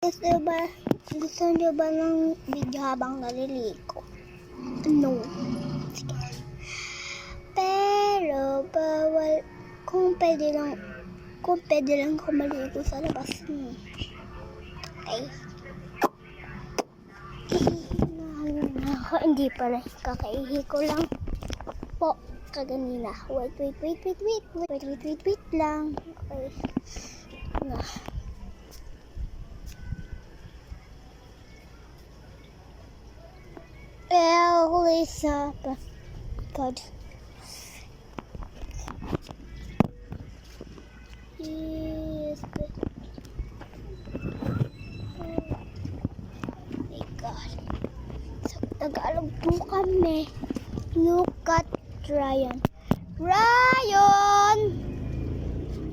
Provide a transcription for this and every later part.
Gusto nyo ba ng video habang naliligo? No. Sige. Pero bawal kung pwede lang ako maligo sa labas. Okay. Ako, hindi pala. Kakaihi ko lang po kaganina. Wait lang. Okay. Na. Lisa, God. Yes. Oh my God. Sa Tagalog po kami. Look at Ryan. Ryan!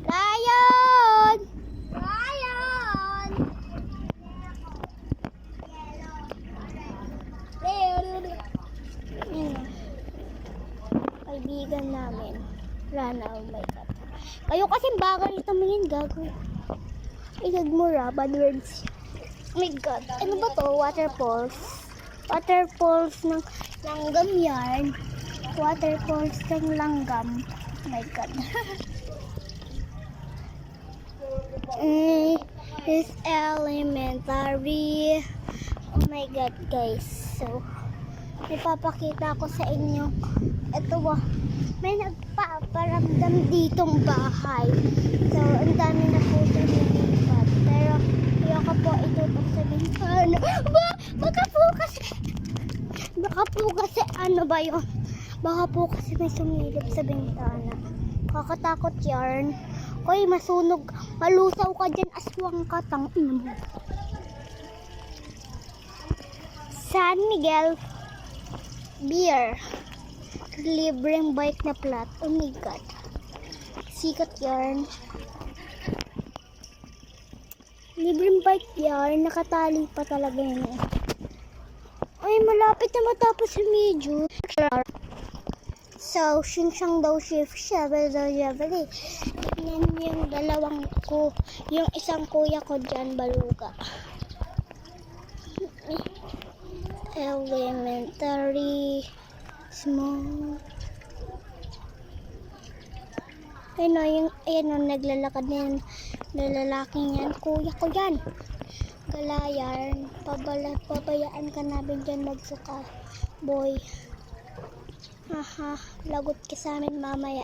Ryan! Ryan! Kaibigan namin. Rana, oh my God. Kayo kasi bagal tumingin, gago. Ay, nagmura, bad words. Oh my God. Ano ba to? Waterfalls. Waterfalls ng langgam yan. Waterfalls ng langgam. Oh my God. It's elementary. Oh my God, guys. So, ipapakita ko sa inyo. Ito ba? May nagpaparamdam ditong bahay. So, ang dami na po ito nilipat. Pero, ayoko po itutok sa bintana. Baka po kasi ano ba yun? Baka po kasi may sumilip sa bintana. Kakatakot yarn. Koy, masunog. Malusaw ka dyan, aswang ka, tangin mo. San Miguel Beer. Libreng bike na plat. Oh my God. Sikat yarn. Libreng bike yarn. Nakatali pa talaga yun. Ay, malapit na matapos yung video. So, siyang daw shift siya. Tignan yung dalawang ko. Yung isang kuya ko dyan, baluga. Elementary. Small. Ayun o, naglalakad na yan. Lalaking yan. Kuya ko yan. Galayan. Pabayaan ka namin dyan magsuka. Boy. Haha. Lagot ka sa amin mamaya.